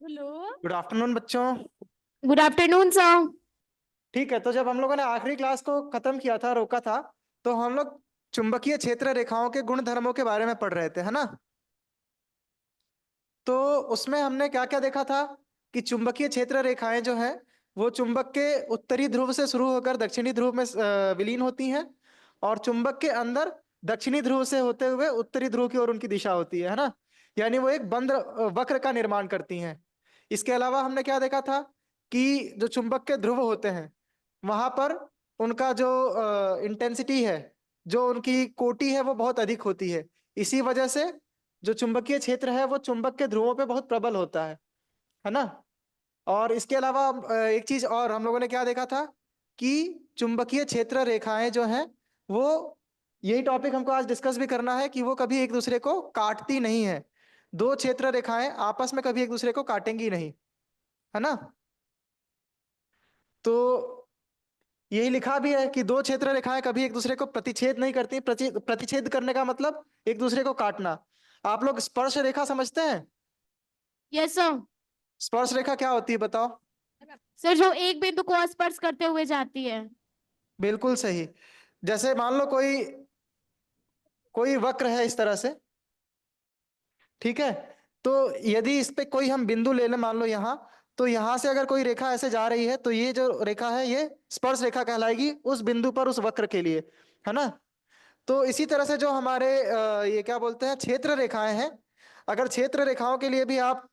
Hello. Good afternoon बच्चों। Good afternoon sir. ठीक है, तो जब हम लोगों ने आखिरी क्लास को खत्म किया था, रोका था, तो हम लोग चुंबकीय क्षेत्र रेखाओं के गुण धर्मों के बारे में पढ़ रहे थे, है ना। तो उसमें हमने क्या क्या देखा था कि चुंबकीय क्षेत्र रेखाएं जो हैं वो चुंबक के उत्तरी ध्रुव से शुरू होकर दक्षिणी ध्रुव में विलीन होती हैं, और चुंबक के अंदर दक्षिणी ध्रुव से होते हुए उत्तरी ध्रुव की ओर उनकी दिशा होती है ना। यानी वो एक बंद वक्र का निर्माण करती हैं। इसके अलावा हमने क्या देखा था कि जो चुंबक के ध्रुव होते हैं वहां पर उनका जो इंटेंसिटी है, जो उनकी कोटि है, वो बहुत अधिक होती है। इसी वजह से जो चुंबकीय क्षेत्र है वो चुंबक के ध्रुवों पे बहुत प्रबल होता है ना। और इसके अलावा एक चीज और हम लोगों ने क्या देखा था कि चुंबकीय क्षेत्र रेखाएं जो हैं वो, यही टॉपिक हमको आज डिस्कस भी करना है, कि वो कभी एक दूसरे को काटती नहीं है। दो क्षेत्र रेखाएं आपस में कभी एक दूसरे को काटेंगी नहीं, है ना। तो यही लिखा भी है कि दो क्षेत्र रेखाएं कभी एक दूसरे को प्रतिच्छेद नहीं करती। प्रतिच्छेद करने का मतलब एक दूसरे को काटना। आप लोग स्पर्श रेखा समझते हैं? Yes sir. स्पर्श रेखा क्या होती है बताओ। सर जो एक बिंदु को स्पर्श करते हुए जाती है। बिल्कुल सही। जैसे मान लो कोई कोई वक्र है इस तरह से, ठीक है। तो यदि इस पे कोई हम बिंदु ले लें, मान लो यहाँ, तो यहाँ से अगर कोई रेखा ऐसे जा रही है तो ये जो रेखा है ये स्पर्श रेखा कहलाएगी उस बिंदु पर, उस वक्र के लिए, है ना। तो इसी तरह से जो हमारे ये क्या बोलते हैं, क्षेत्र रेखाएं हैं। अगर क्षेत्र रेखाओं के लिए भी आप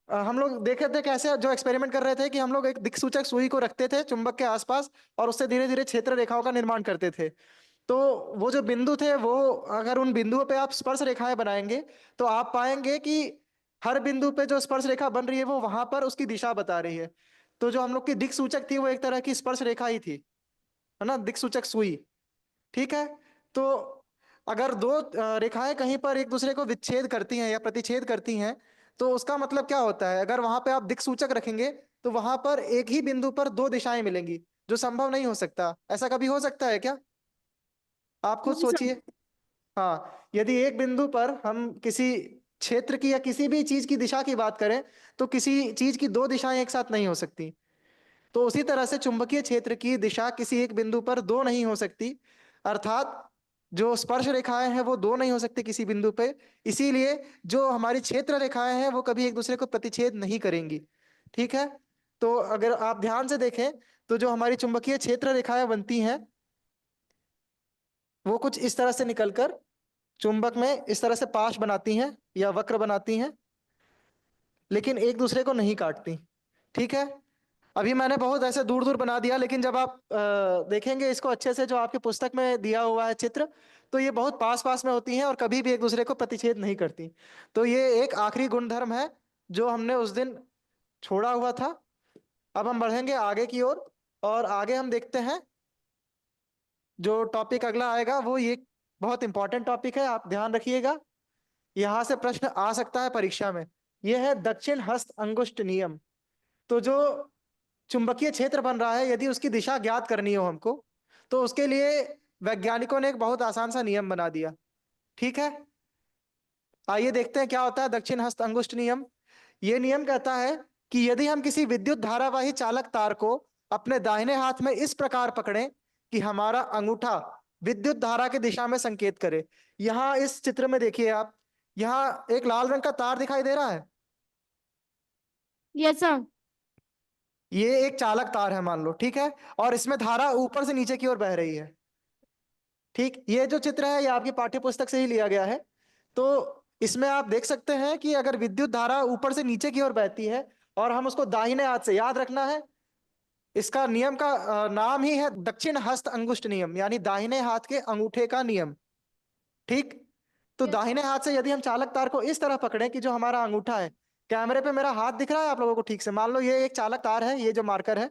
हम लोग देखे थे कैसे जो एक्सपेरिमेंट कर रहे थे कि हम लोग एक दिक्सूचक सुई को रखते थे चुंबक के आसपास और उससे धीरे धीरे क्षेत्र रेखाओं का निर्माण करते थे। तो वो जो बिंदु थे वो, अगर उन बिंदुओं पे आप स्पर्श रेखाएं बनाएंगे तो आप पाएंगे कि हर बिंदु पे जो स्पर्श रेखा बन रही है वो वहां पर उसकी दिशा बता रही है। तो जो हम लोग की दिक्सूचक थी वो एक तरह की स्पर्श रेखा ही थी, है ना, दिक्सूचक सुई। ठीक है। तो अगर दो रेखाएं कहीं पर एक दूसरे को विच्छेद करती हैं या प्रतिच्छेद करती हैं, तो उसका मतलब क्या होता है, अगर वहां पे आप दिक्सूचक रखेंगे तो वहां पर एक ही बिंदु पर दो दिशाएं मिलेंगी, जो संभव नहीं हो सकता। ऐसा कभी हो सकता है क्या? आप खुद नहीं सर। सोचिए। हाँ, यदि एक बिंदु पर हम किसी क्षेत्र की या किसी भी चीज की दिशा की बात करें तो किसी चीज की दो दिशाएं एक साथ नहीं हो सकती। तो उसी तरह से चुंबकीय क्षेत्र की दिशा किसी एक बिंदु पर दो नहीं हो सकती, अर्थात जो स्पर्श रेखाएं हैं वो दो नहीं हो सकती किसी बिंदु पे। इसीलिए जो हमारी क्षेत्र रेखाएं हैं वो कभी एक दूसरे को प्रतिच्छेद नहीं करेंगी। ठीक है। तो अगर आप ध्यान से देखें तो जो हमारी चुंबकीय क्षेत्र रेखाएं बनती हैं वो कुछ इस तरह से निकलकर चुंबक में इस तरह से पाश बनाती हैं या वक्र बनाती हैं, लेकिन एक दूसरे को नहीं काटती। ठीक है। अभी मैंने बहुत ऐसे दूर दूर बना दिया, लेकिन जब आप देखेंगे इसको अच्छे से, जो आपकी पुस्तक में दिया हुआ है चित्र, तो ये बहुत पास पास में होती हैं और कभी भी एक दूसरे को प्रतिच्छेद नहीं करती। तो ये एक आखिरी गुणधर्म है जो हमने उस दिन छोड़ा हुआ था। अब हम बढ़ेंगे आगे की ओर, और आगे हम देखते हैं जो टॉपिक अगला आएगा वो ये बहुत इंपॉर्टेंट टॉपिक है, आप ध्यान रखिएगा। यहां से प्रश्न आ सकता है परीक्षा में। यह है दक्षिण हस्त अंगुष्ठ नियम। तो जो चुंबकीय क्षेत्र बन रहा है, यदि उसकी दिशा ज्ञात करनी हो हमको, तो उसके लिए वैज्ञानिकों ने एक बहुत आसान सा नियम बना दिया। ठीक है। आइए देखते हैं क्या होता है दक्षिण हस्त अंगुष्ठ नियम। यह नियम कहता है कि यदि हम किसी विद्युत धारावाही चालक तार को अपने दाहिने हाथ में इस प्रकार पकड़ें कि हमारा अंगूठा विद्युत धारा की दिशा में संकेत करे। यहां इस चित्र में देखिए आप, यहां एक लाल रंग का तार दिखाई दे रहा है। Yes sir. ये एक चालक तार है मान लो, ठीक है। और इसमें धारा ऊपर से नीचे की ओर बह रही है। ठीक, ये जो चित्र है ये आपकी पाठ्य पुस्तक से ही लिया गया है। तो इसमें आप देख सकते हैं कि अगर विद्युत धारा ऊपर से नीचे की ओर बहती है और हम उसको दाहिने हाथ से, याद रखना है इसका नियम का नाम ही है दक्षिण हस्त अंगुष्ठ नियम, यानी दाहिने हाथ के अंगूठे का नियम। ठीक। तो यस दाहिने हाथ से यदि हम चालक तार को इस तरह पकड़ें कि जो हमारा अंगूठा है, कैमरे पे मेरा हाथ दिख रहा है आप लोगों को ठीक से, मान लो ये एक चालक तार है, ये जो मार्कर है,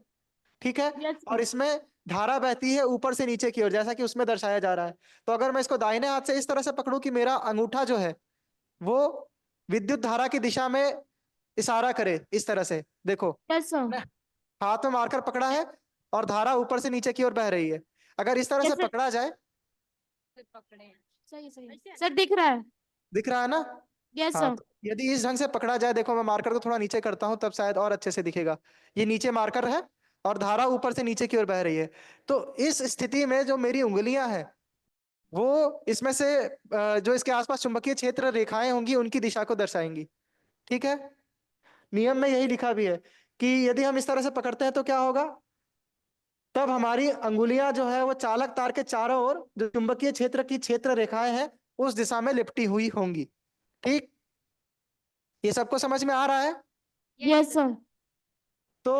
ठीक है। यस और सर। इसमें धारा बहती है ऊपर से नीचे की ओर, जैसा कि उसमें दर्शाया जा रहा है। तो अगर मैं इसको दाहिने हाथ से इस तरह से पकड़ूं कि मेरा अंगूठा जो है वो विद्युत धारा की दिशा में इशारा करे, इस तरह से देखो, यस सर। मैंने हाथ में मारकर पकड़ा है और धारा ऊपर से नीचे की ओर बह रही है। अगर इस तरह से यस पकड़ा जाए, सर। सही सही सर दिख रहा है। दिख रहा है ना। यस हाँ, सर। तो यदि इस ढंग से पकड़ा जाए, देखो मैं मार्कर को थोड़ा नीचे करता हूँ तब शायद और अच्छे से दिखेगा। ये नीचे मार्कर है और धारा ऊपर से नीचे की ओर बह रही है। तो इस स्थिति में जो मेरी उंगलियां हैं वो इसमें से जो इसके आसपास चुंबकीय क्षेत्र रेखाएं होंगी उनकी दिशा को दर्शाएंगी। ठीक है, नियम में यही लिखा भी है कि यदि हम इस तरह से पकड़ते हैं तो क्या होगा, तब हमारी अंगुलियां जो है वो चालक तार के चारों ओर जो चुंबकीय क्षेत्र की क्षेत्र रेखाएं हैं उस दिशा में लिपटी हुई होंगी। ठीक, ये सबको समझ में आ रहा है? Yes sir. तो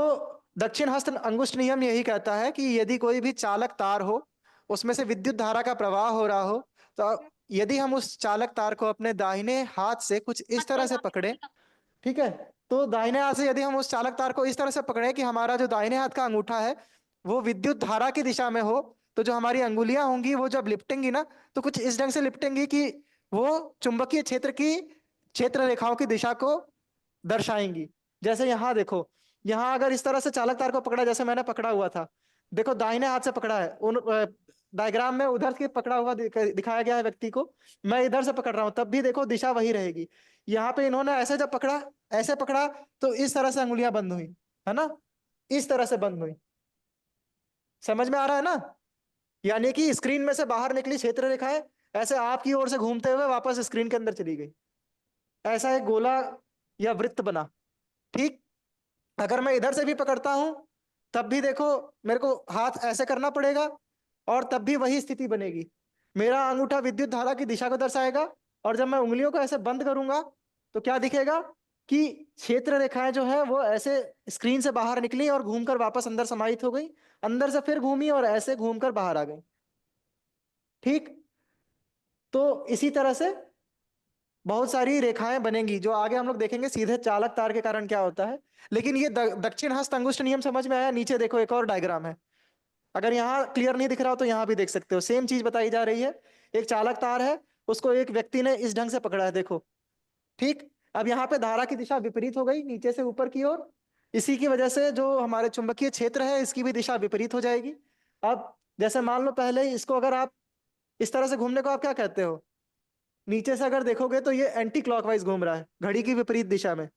दक्षिण हस्त अंगुष्ठ नियम यही कहता है कि यदि कोई भी चालक तार हो, उसमें से विद्युत धारा का प्रवाह हो रहा हो, तो यदि हम उस चालक तार को अपने दाहिने हाथ से कुछ इस तरह से पकड़े, ठीक है, तो दाहिने हाथ से यदि हम उस चालक तार को इस तरह से पकड़े कि हमारा जो दाहिने हाथ का अंगूठा है वो विद्युत धारा की दिशा में हो, तो जो हमारी अंगुलियां होंगी वो जब लिपटेंगी ना, तो कुछ इस ढंग से लिपटेंगी कि वो चुंबकीय क्षेत्र की क्षेत्र रेखाओं की दिशा को दर्शाएंगी। जैसे यहाँ देखो, यहाँ अगर इस तरह से चालक तार को पकड़ा जैसे मैंने पकड़ा हुआ था, देखो दाहिने हाथ से पकड़ा है, उन डायग्राम में उधर से पकड़ा हुआ दिखाया गया है व्यक्ति को, मैं इधर से पकड़ रहा हूं तब भी देखो दिशा वही रहेगी। यहाँ पे इन्होंने ऐसे जब पकड़ा, ऐसे पकड़ा, तो इस तरह से अंगुलियां बंद हुई, है ना, इस तरह से बंद हुई। समझ में आ रहा है ना? यानी कि स्क्रीन में से बाहर निकली क्षेत्र रेखाएं ऐसे आपकी ओर से घूमते हुए वापस स्क्रीन के अंदर चली गई, ऐसा एक गोला या वृत्त बना। ठीक, अगर मैं इधर से भी पकड़ता हूं तब भी देखो मेरे को हाथ ऐसे करना पड़ेगा और तब भी वही स्थिति बनेगी। मेरा अंगूठा विद्युत धारा की दिशा को दर्शाएगा और जब मैं उंगलियों को ऐसे बंद करूंगा तो क्या दिखेगा कि क्षेत्र रेखाएं जो है वो ऐसे स्क्रीन से बाहर निकली और घूमकर वापस अंदर समाहित हो गई, अंदर से फिर घूमी और ऐसे घूमकर बाहर आ गई। ठीक, तो इसी तरह से बहुत सारी रेखाएं बनेंगी जो आगे हम लोग देखेंगे सीधे चालक तार के कारण क्या होता है। लेकिन ये दक्षिण हस्त अंगुष्ठ नियम समझ में आया? नीचे देखो एक और डायग्राम है, अगर यहाँ क्लियर नहीं दिख रहा हो तो यहाँ भी देख सकते हो, सेम चीज बताई जा रही है। एक चालक तार है, उसको एक व्यक्ति ने इस ढंग से पकड़ा है, देखो। ठीक, अब यहाँ पे धारा की दिशा विपरीत हो गई नीचे से ऊपर की ओर, इसी की वजह से जो हमारे चुंबकीय क्षेत्र है इसकी भी दिशा विपरीत हो जाएगी। अब जैसे मान लो पहले इसको अगर आप इस तरह से घूमने को आप क्या कहते हो, नीचे से अगर देखोगे तो ये एंटी क्लॉकवाइज घूम रहा है, घड़ी की विपरीत दिशा में।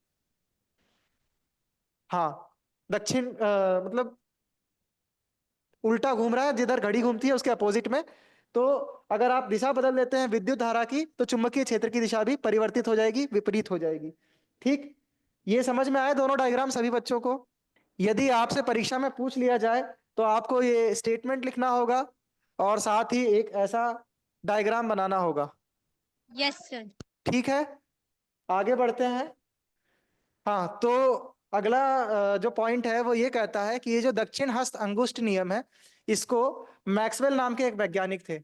हाँ, दक्षिण मतलब उल्टा घूम रहा है, जिधर घड़ी घूमती है उसके अपोजिट में। तो अगर आप दिशा बदल देते हैं विद्युत धारा की तो चुंबकीय क्षेत्र की दिशा भी परिवर्तित हो जाएगी, विपरीत हो जाएगी। ठीक, ये समझ में आए दोनों डायग्राम सभी बच्चों को? यदि आपसे परीक्षा में पूछ लिया जाए तो आपको ये स्टेटमेंट लिखना होगा और साथ ही एक ऐसा डायग्राम बनाना होगा। Yes sir. ठीक है, आगे बढ़ते हैं। हाँ, तो अगला जो पॉइंट है वो ये कहता है कि ये जो दक्षिण हस्त अंगुष्ठ नियम है इसको मैक्सवेल नाम के एक वैज्ञानिक थे,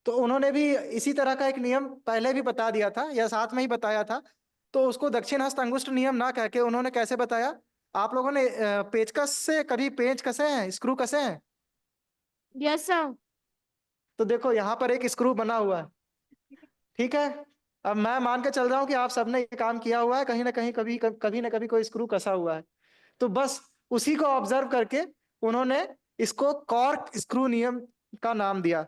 तो उन्होंने भी इसी तरह का एक नियम पहले भी बता दिया था या साथ में ही बताया था। तो उसको दक्षिण हस्त अंगुष्ठ नियम ना कह के उन्होंने कैसे बताया, आप लोगों ने पेचकस से कभी पेंच कसे हैं, स्क्रू कसे हैं? Yes sir. तो देखो यहाँ पर एक स्क्रू बना हुआ है, ठीक है। अब मैं मान के चल रहा हूँ कि आप सबने ये काम किया हुआ है, कहीं ना कहीं कभी ना कभी कोई स्क्रू कसा हुआ है। तो बस उसी को ऑब्जर्व करके उन्होंने इसको कॉर्क स्क्रू नियम का नाम दिया।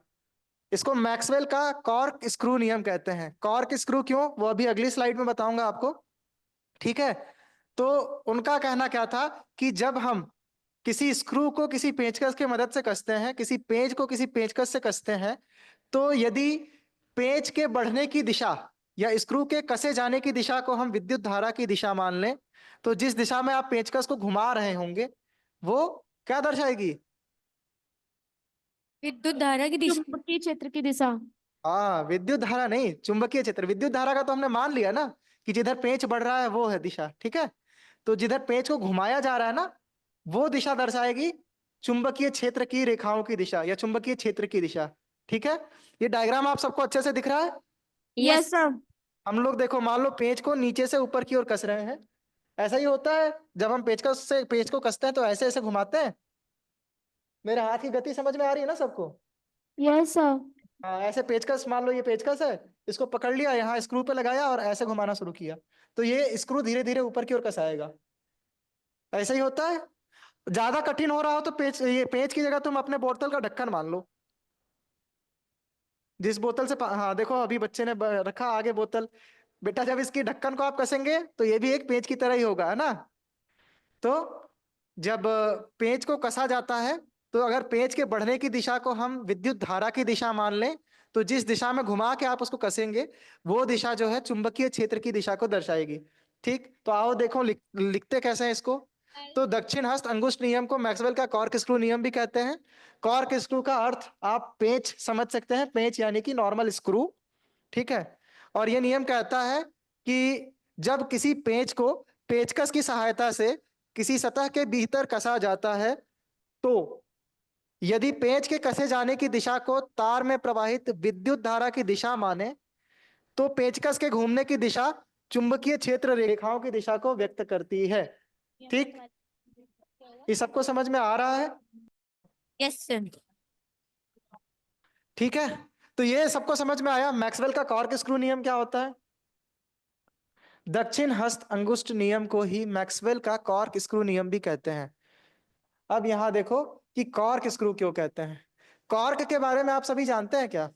इसको मैक्सवेल का कॉर्क स्क्रू नियम कहते हैं। कॉर्क स्क्रू क्यों, वो अभी अगली स्लाइड में बताऊंगा आपको। ठीक है, तो उनका कहना क्या था कि जब हम किसी स्क्रू को किसी पेंचकस की मदद से कसते हैं, किसी पेंच को किसी पेंचकस से कसते हैं, तो यदि पेंच के बढ़ने की दिशा या स्क्रू के कसे जाने की दिशा को हम विद्युत धारा की दिशा मान लें, तो जिस दिशा में आप पेंचकस को घुमा रहे होंगे वो क्या दर्शाएगी? विद्युत धारा की दिशा। चुंबकीय क्षेत्र की दिशा। हाँ, विद्युत धारा नहीं, चुंबकीय क्षेत्र। विद्युत धारा का तो हमने मान लिया ना कि जिधर पेंच बढ़ रहा है वो है दिशा, ठीक है। तो जिधर पेंच को घुमाया जा रहा है ना, वो दिशा दर्शाएगी चुंबकीय क्षेत्र की रेखाओं की दिशा या चुंबकीय क्षेत्र की दिशा। ठीक है, ये डायग्राम आप सबको अच्छे से दिख रहा है? Yes sir. हम लोग देखो मान लो पेंच को नीचे से ऊपर की ओर कस रहे हैं, ऐसा ही होता है जब हम पेंच को कसते हैं तो ऐसे ऐसे घुमाते हैं। मेरे हाथ की गति समझ में आ रही है ना सबको? Yes sir. हाँ, ऐसे पेचकस मान लो, ये पेचकस है, इसको पकड़ लिया, यहाँ स्क्रू पे लगाया और ऐसे घुमाना शुरू किया, तो ये स्क्रू धीरे धीरे ऊपर की ओर कसाएगा। ऐसा ही होता है। ज्यादा कठिन हो रहा हो तो ये पेच की जगह तुम अपने बोतल का ढक्कन मान लो। जिस बोतल से हाँ देखो अभी बच्चे ने रखा आगे बोतल, बेटा जब इसकी ढक्कन को आप कसेंगे तो ये भी एक पेंच की तरह ही होगा, है ना। तो जब पेंच को कसा जाता है, तो अगर पेंच के बढ़ने की दिशा को हम विद्युत धारा की दिशा मान लें, तो जिस दिशा में घुमा के आप उसको कसेंगे वो दिशा जो है चुंबकीय क्षेत्र की दिशा को दर्शाएगी। ठीक, तो आओ देखो लिखते कैसे हैं इसको। तो दक्षिण हस्त अंगुष्ठ नियम को मैक्सवेल का कॉर्क स्क्रू नियम भी कहते हैं। कॉर्क स्क्रू का अर्थ आप पेंच समझ सकते हैं, पेंच यानी कि नॉर्मल स्क्रू। ठीक है। और ये नियम कहता है कि जब किसी पेंच को पेचकस की सहायता से किसी सतह के भीतर कसा जाता है, तो यदि पेंच के कसे जाने की दिशा को तार में प्रवाहित विद्युत धारा की दिशा माने, तो पेचकस के घूमने की दिशा चुंबकीय क्षेत्र रेखाओं की दिशा को व्यक्त करती है। ठीक, ये सबको समझ में आ रहा है? Yes sir. ठीक है, तो ये सबको समझ में आया मैक्सवेल का कॉर्क स्क्रू नियम क्या होता है। दक्षिण हस्त अंगुष्ठ नियम को ही मैक्सवेल का कॉर्क स्क्रू नियम भी कहते हैं। अब यहां देखो कि कॉर्क स्क्रू क्यों कहते हैं। कॉर्क के बारे में आप सभी जानते हैं क्या?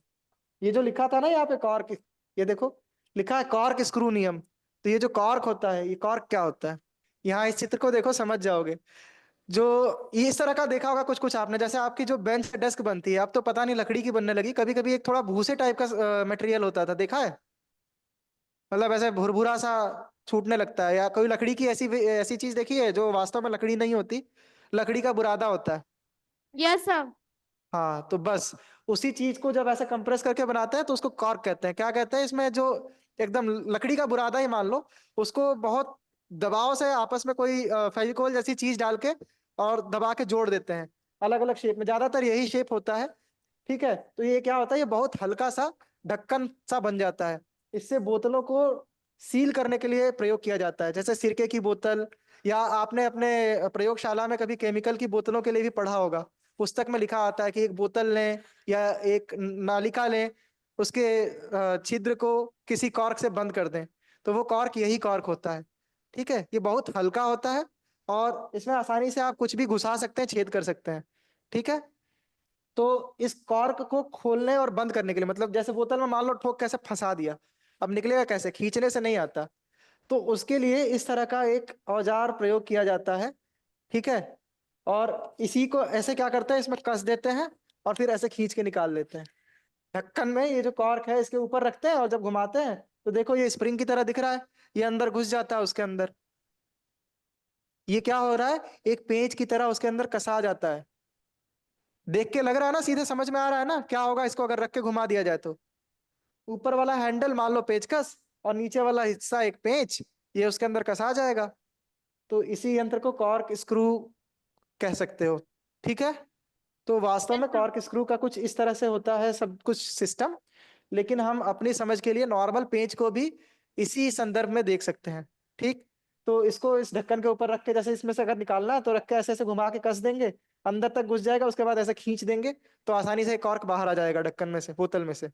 ये जो लिखा था ना यहाँ पे कॉर्क, ये देखो लिखा है कॉर्क स्क्रू नियम। तो ये जो कॉर्क होता है, ये कॉर्क क्या होता है? यहाँ इस चित्र को देखो समझ जाओगे। जो ये इस तरह का देखा होगा कुछ कुछ आपने, जैसे आपकी जो बेंच डेस्क बनती है, अब तो पता नहीं लकड़ी की बनने लगी, कभी कभी एक थोड़ा भूसे टाइप का मटेरियल होता था, देखा है? मतलब ऐसे भुरभुरा सा छूटने लगता है। या कोई लकड़ी की ऐसी ऐसी चीज देखी है जो वास्तव में लकड़ी नहीं होती, लकड़ी का बुरादा होता है। Yes sir. हाँ, तो बस उसी चीज को जब ऐसे कंप्रेस करके बनाते हैं तो उसको कॉर्क कहते हैं। क्या कहते हैं? इसमें जो एकदम लकड़ी का बुरादा ही मान लो, उसको बहुत दबाव से आपस में कोई फेविकोल जैसी चीज डाल के और दबा के जोड़ देते हैं अलग अलग शेप में, ज्यादातर यही शेप होता है। ठीक है, तो ये क्या होता है, ये बहुत हल्का सा ढक्कन सा बन जाता है। इससे बोतलों को सील करने के लिए प्रयोग किया जाता है, जैसे सिरके की बोतल, या आपने अपने प्रयोगशाला में कभी केमिकल की बोतलों के लिए भी पढ़ा होगा। पुस्तक में लिखा आता है कि एक बोतल लें या एक नालिका लें, उसके छिद्र को किसी कॉर्क से बंद कर दें, तो वो कॉर्क यही कॉर्क होता है। ठीक है, ये बहुत हल्का होता है और इसमें आसानी से आप कुछ भी घुसा सकते हैं, छेद कर सकते हैं। ठीक है, तो इस कॉर्क को खोलने और बंद करने के लिए, मतलब जैसे बोतल में मान लो ठोक कैसे फंसा दिया, अब निकलेगा कैसे? खींचने से नहीं आता। तो उसके लिए इस तरह का एक औजार प्रयोग किया जाता है। ठीक है, और इसी को ऐसे क्या करते हैं, इसमें कस देते हैं और फिर ऐसे खींच के निकाल लेते हैं। ढक्कन में ये जो कॉर्क है इसके ऊपर रखते हैं और जब घुमाते हैं तो देखो ये स्प्रिंग की तरह दिख रहा है, ये अंदर घुस जाता है उसके अंदर। ये क्या हो रहा है, एक पेंच की तरह उसके अंदर कसा जाता है। देख के लग रहा है ना, सीधे समझ में आ रहा है ना क्या होगा इसको अगर रख के घुमा दिया जाए तो? ऊपर वाला हैंडल मान लो पेचकस और नीचे वाला हिस्सा एक पेंच, ये उसके अंदर कसा जाएगा। तो इसी यंत्र को कॉर्क स्क्रू कह सकते हो। ठीक है, तो वास्तव यस में सर। कॉर्क स्क्रू का कुछ इस तरह से होता है सब कुछ सिस्टम। लेकिन हम अपनी समझ के लिए नॉर्मल पेंच को भी इसी संदर्भ में देख सकते हैं। ठीक, तो इसको इस ढक्कन के ऊपर रख के, जैसे इसमें से अगर निकालना है तो रख के ऐसे ऐसे घुमा के कस देंगे, अंदर तक घुस जाएगा, उसके बाद ऐसे खींच देंगे तो आसानी से कॉर्क बाहर आ जाएगा ढक्कन में से, बोतल में से।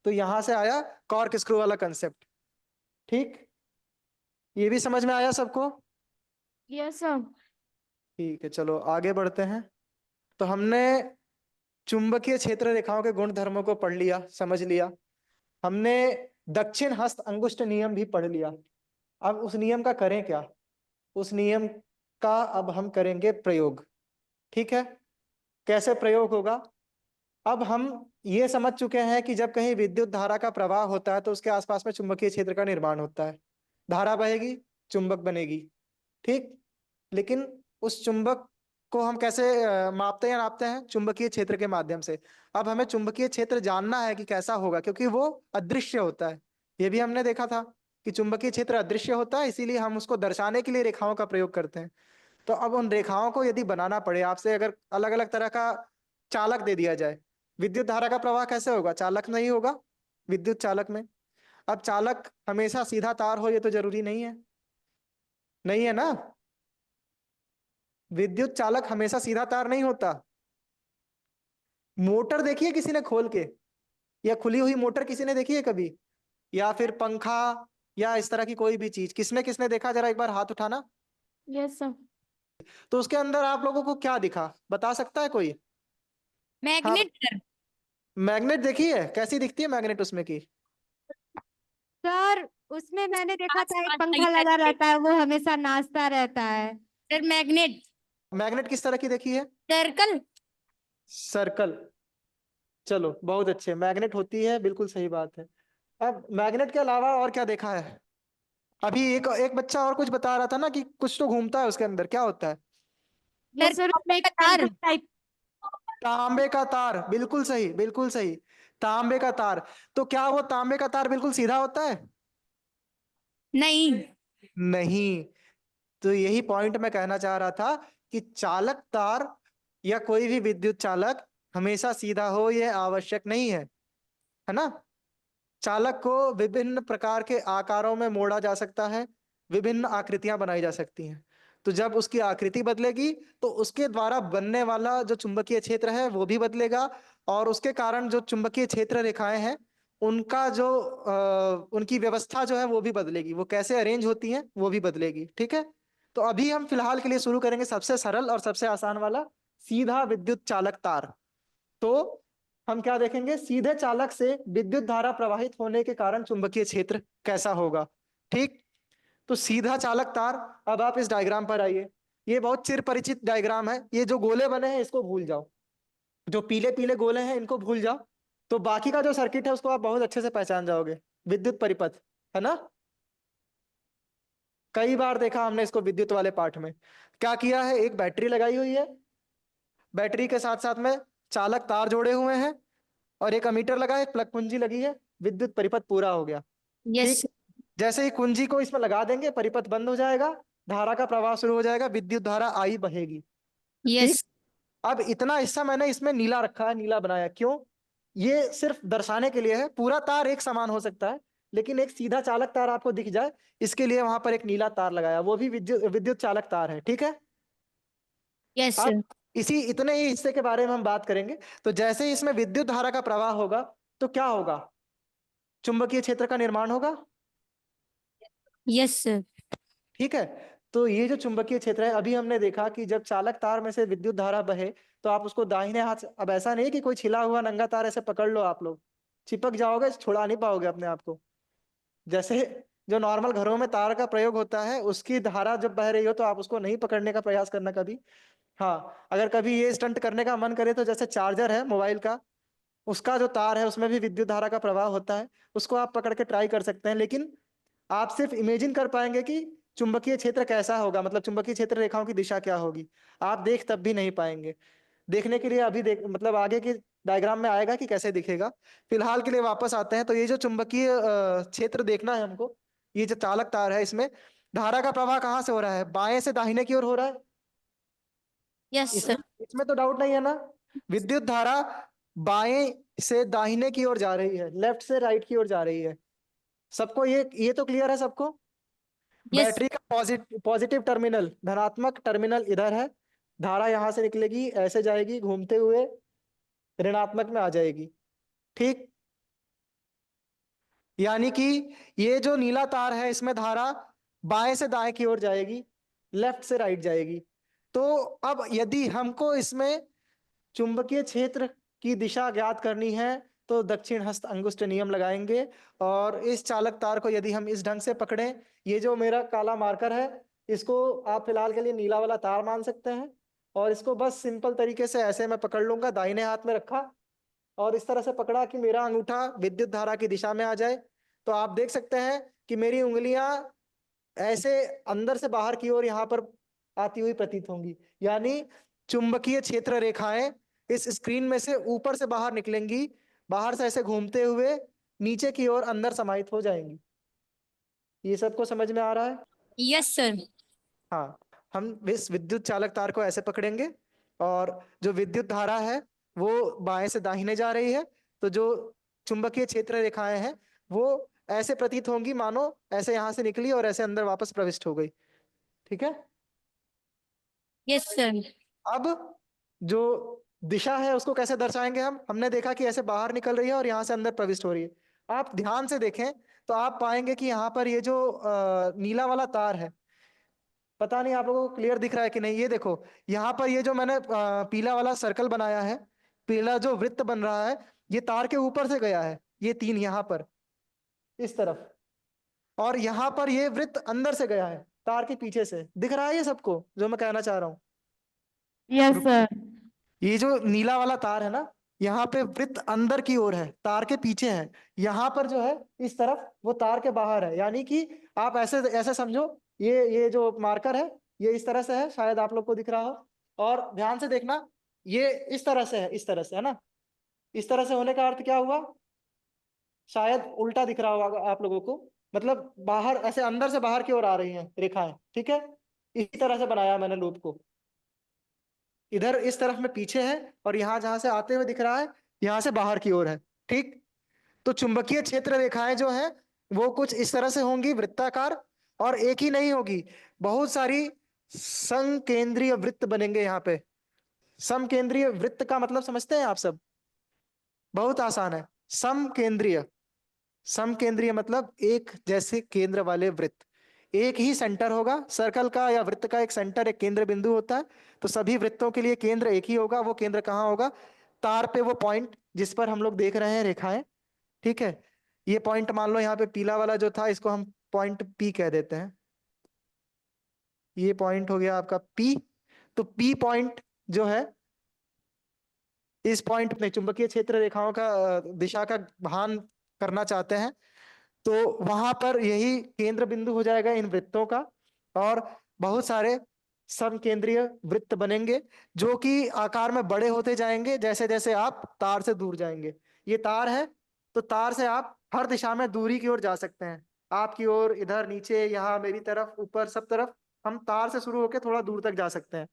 तो यहां से आया कॉर्क स्क्रू वाला कंसेप्ट। ठीक, ये भी समझ में आया सबको? Yes sir. ठीक है, चलो आगे बढ़ते हैं। तो हमने चुंबकीय क्षेत्र रेखाओं के गुण धर्मों को पढ़ लिया, समझ लिया। हमने दक्षिण हस्त अंगुष्ठ नियम भी पढ़ लिया। अब उस नियम का करें क्या? उस नियम का अब हम करेंगे प्रयोग। ठीक है, कैसे प्रयोग होगा? अब हम ये समझ चुके हैं कि जब कहीं विद्युत धारा का प्रवाह होता है तो उसके आसपास में चुंबकीय क्षेत्र का निर्माण होता है। धारा बहेगी, चुंबक बनेगी। ठीक, लेकिन उस चुंबक को हम कैसे मापते या नापते हैं? चुंबकीय क्षेत्र के माध्यम से। अब हमें चुंबकीय क्षेत्र जानना है कि कैसा होगा, क्योंकि वो अदृश्य होता है। ये भी हमने देखा था कि चुंबकीय क्षेत्र अदृश्य होता है, इसीलिए हम उसको दर्शाने के लिए रेखाओं का प्रयोग करते हैं। तो अब उन रेखाओं को यदि बनाना पड़े आपसे, अगर अलग अलग तरह का चालक दे दिया जाए, विद्युत धारा का प्रवाह कैसे होगा? चालक नहीं होगा, विद्युत चालक में। अब चालक हमेशा सीधा तार हो ये तो जरूरी नहीं है, नहीं है ना। विद्युत चालक हमेशा सीधा तार नहीं होता। मोटर देखी है किसी ने खोल के, या खुली हुई मोटर किसी ने देखी है कभी? या फिर पंखा, या इस तरह की कोई भी चीज, किसने किसने देखा? जरा एक बार हाथ उठाना। Yes sir. तो उसके अंदर आप लोगों को क्या दिखा, बता सकता है कोई? हाँ, मैग्नेट सर। मैग्नेट देखी है? कैसी दिखती है मैग्नेट उसमें की? सर उसमें मैंने देखा था एक आसपास पंखा लगी लगा रहती है। रहता है, वो हमेशा नाचता रहता है। Sir magnet. मैग्नेट किस तरह की देखी है? सर्कल। सर्कल। चलो बहुत अच्छे, मैग्नेट होती है, बिल्कुल सही बात है। अब मैग्नेट के अलावा और क्या देखा है? अभी एक एक बच्चा और कुछ बता रहा था ना कि कुछ तो घूमता है उसके अंदर, क्या होता है? ये सर सर उसमें एक तार। टाइप। तांबे का तार, बिल्कुल सही, बिल्कुल सही। तांबे का तार। तो क्या वो तांबे का तार बिल्कुल सीधा होता है? नहीं। नहीं। तो यही पॉइंट मैं कहना चाह रहा था कि चालक तार या कोई भी विद्युत चालक हमेशा सीधा हो यह आवश्यक नहीं है ना? चालक को विभिन्न प्रकार के आकारों में मोड़ा जा सकता है, विभिन्न आकृतियां बनाई जा सकती हैं। तो जब उसकी आकृति बदलेगी तो उसके द्वारा बनने वाला जो चुंबकीय क्षेत्र है वो भी बदलेगा, और उसके कारण जो चुंबकीय क्षेत्र रेखाएं हैं उनका जो उनकी व्यवस्था जो है वो भी बदलेगी, वो कैसे अरेंज होती हैं वो भी बदलेगी। ठीक है, तो अभी हम फिलहाल के लिए शुरू करेंगे सबसे सरल और सबसे आसान वाला, सीधा विद्युत चालक तार। तो हम क्या देखेंगे? सीधे चालक से विद्युत धारा प्रवाहित होने के कारण चुंबकीय क्षेत्र कैसा होगा। ठीक, तो सीधा चालक तार। अब आप इस डायग्राम पर आइए। ये बहुत चिर परिचित डायग्राम है। ये जो गोले बने हैं इसको भूल जाओ, जो पीले पीले गोले हैं इनको भूल जाओ। तो बाकी का जो सर्किट है उसको आप बहुत अच्छे से पहचान जाओगे। विद्युत परिपथ, है ना? कई बार देखा हमने इसको विद्युत वाले पाठ में। क्या किया है? एक बैटरी लगाई हुई है, बैटरी के साथ साथ में चालक तार जोड़े हुए हैं, और एक अमीटर लगा है, प्लग कुंजी लगी है, विद्युत परिपथ पूरा हो गया। यस। ठीक, जैसे ही कुंजी को इसमें लगा देंगे परिपथ बंद हो जाएगा, धारा का प्रवाह शुरू हो जाएगा, विद्युत धारा आई बहेगी। ठीक, यस। अब इतना हिस्सा मैंने इसमें नीला रखा है, नीला बनाया क्यों? ये सिर्फ दर्शाने के लिए है। पूरा तार एक समान हो सकता है, लेकिन एक सीधा चालक तार आपको दिख जाए इसके लिए वहां पर एक नीला तार लगाया, वो भी विद्युत विद्युत चालक तार है। ठीक है, यस अब सर। इसी इतने ही हिस्से के बारे में हम बात करेंगे। तो जैसे ही इसमें विद्युत धारा का प्रवाह होगा तो क्या होगा? चुंबकीय क्षेत्र का निर्माण होगा। Yes sir. ठीक है, तो ये जो चुंबकीय क्षेत्र है, अभी हमने देखा कि जब चालक तार में से विद्युत धारा बहे तो आप उसको दाहिने हाथ से, अब ऐसा नहीं कि कोई छिला हुआ नंगा तार ऐसे पकड़ लो, आप लोग चिपक जाओगे, छुड़ा नहीं पाओगे अपने आप को। जैसे जो नॉर्मल घरों में तार का प्रयोग होता है उसकी धारा जब बह रही हो तो आप उसको नहीं पकड़ने का प्रयास करना कभी। हाँ, अगर कभी ये स्टंट करने का मन करे तो जैसे चार्जर है मोबाइल का, उसका जो तार है उसमें भी विद्युत धारा का प्रवाह होता है, उसको आप पकड़ के ट्राई कर सकते हैं। लेकिन आप सिर्फ इमेजिन कर पाएंगे कि चुंबकीय क्षेत्र कैसा होगा, मतलब चुंबकीय क्षेत्र रेखाओं की दिशा क्या होगी, आप देख तब भी नहीं पाएंगे। देखने के लिए अभी देख, मतलब आगे के डायग्राम में आएगा कि कैसे दिखेगा। फिलहाल के लिए वापस आते हैं। तो ये जो चुंबकीय क्षेत्र देखना है हमको, ये जो चालक तार है इसमें धारा का प्रवाह कहाँ से हो रहा है? बाएं से दाहिने की ओर हो रहा है। यस इसमें सर। इसमें तो डाउट नहीं है ना? विद्युत धारा बाएं से दाहिने की ओर जा रही है, लेफ्ट से राइट की ओर जा रही है। सबको ये तो क्लियर है सबको? यस। बैटरी का पॉजिटिव टर्मिनल, धनात्मक टर्मिनल इधर है, धारा यहां से निकलेगी, ऐसे जाएगी घूमते हुए, ऋणात्मक में आ जाएगी। ठीक, यानी कि ये जो नीला तार है इसमें धारा बाएं से दाएं की ओर जाएगी, लेफ्ट से राइट जाएगी। तो अब यदि हमको इसमें चुंबकीय क्षेत्र की दिशा ज्ञात करनी है तो दक्षिण हस्त अंगुष्ठ नियम लगाएंगे, और इस चालक तार को यदि हम इस ढंग से पकड़ें, ये जो मेरा काला मार्कर है इसको आप फिलहाल के लिए नीला वाला तार मान सकते हैं, और इसको बस सिंपल तरीके से ऐसे मैं पकड़ लूंगा, दाहिने हाथ में रखा और इस तरह से पकड़ा कि मेरा अंगूठा विद्युत धारा की दिशा में आ जाए। तो आप देख सकते हैं कि मेरी उंगलियां ऐसे अंदर से बाहर की ओर यहाँ पर आती हुई प्रतीत होंगी, यानी चुंबकीय क्षेत्र रेखाएं इस स्क्रीन में से ऊपर से बाहर निकलेंगी, बाहर से ऐसे घूमते हुए नीचे की ओर अंदर समाहित हो जाएंगी। ये सबको समझ में आ रहा है? Yes sir. हाँ, हम इस विद्युत चालक तार को ऐसे पकड़ेंगे, और जो विद्युत धारा है वो बाएं से दाहिने जा रही है, तो जो चुंबकीय क्षेत्र रेखाएं हैं वो ऐसे प्रतीत होंगी मानो ऐसे यहां से निकली और ऐसे अंदर वापस प्रविष्ट हो गई। ठीक है, यस सर। अब जो दिशा है उसको कैसे दर्शाएंगे हम? हमने देखा कि ऐसे बाहर निकल रही है और यहाँ से अंदर प्रविष्ट हो रही है। आप ध्यान से देखें तो आप पाएंगे कि यहाँ पर ये जो नीला वाला तार है, पता नहीं आप लोगों को क्लियर दिख रहा है कि नहीं, ये देखो यहाँ पर ये जो मैंने पीला वाला सर्कल बनाया है, पीला जो वृत्त बन रहा है, ये तार के ऊपर से गया है, ये तीन यहाँ पर इस तरफ। और यहाँ पर ये वृत्त अंदर से गया है, तार के पीछे से। दिख रहा है ये सबको जो मैं कहना चाह रहा हूँ? Yes sir. ये जो नीला वाला तार है ना, यहाँ पे वृत्त अंदर की ओर है, तार के पीछे है। यहाँ पर जो है इस तरफ, वो तार के बाहर है। यानी कि आप ऐसे ऐसे समझो, ये जो मार्कर है ये इस तरह से है, शायद आप लोग को दिख रहा हो। और ध्यान से देखना, ये इस तरह से है, इस तरह से है ना। इस तरह से होने का अर्थ क्या हुआ? शायद उल्टा दिख रहा होगा आप लोगों को, मतलब बाहर ऐसे अंदर से बाहर की ओर आ रही हैं रेखाएं। ठीक है, इसी तरह से बनाया मैंने लूप को। इधर इस तरफ में पीछे है, और यहाँ जहां से आते हुए दिख रहा है, यहाँ से बाहर की ओर है। ठीक, तो चुंबकीय क्षेत्र रेखाएं जो है वो कुछ इस तरह से होंगी, वृत्ताकार। और एक ही नहीं होगी, बहुत सारी समकेंद्रीय वृत्त बनेंगे यहाँ पे। समकेंद्रीय वृत्त का मतलब समझते हैं आप सब? बहुत आसान है। समकेंद्रीय, समकेंद्रीय मतलब एक जैसे केंद्र वाले वृत्त। एक ही सेंटर होगा, सर्कल का या वृत्त का एक सेंटर, एक केंद्र बिंदु होता है। तो सभी वृत्तों के लिए केंद्र एक ही होगा। वो केंद्र कहाँ होगा? तार पे, वो पॉइंट जिस पर हम लोग देख रहे हैं रेखाएं। ठीक है, ये पॉइंट मान लो यहाँ पे पीला वाला जो था, इसको हम पॉइंट पी कह देते हैं। ये पॉइंट हो गया आपका पी। तो पी पॉइंट जो है, इस पॉइंट में चुंबकीय क्षेत्र रेखाओं का दिशा का भान करना चाहते हैं, तो वहां पर यही केंद्र बिंदु हो जाएगा इन वृत्तों का। और बहुत सारे समकेंद्रीय वृत्त बनेंगे, जो कि आकार में बड़े होते जाएंगे जैसे जैसे आप तार से दूर जाएंगे। ये तार है, तो तार से आप हर दिशा में दूरी की ओर जा सकते हैं। आपकी ओर, इधर, नीचे, यहाँ, मेरी तरफ, ऊपर, सब तरफ हम तार से शुरू होकर थोड़ा दूर तक जा सकते हैं।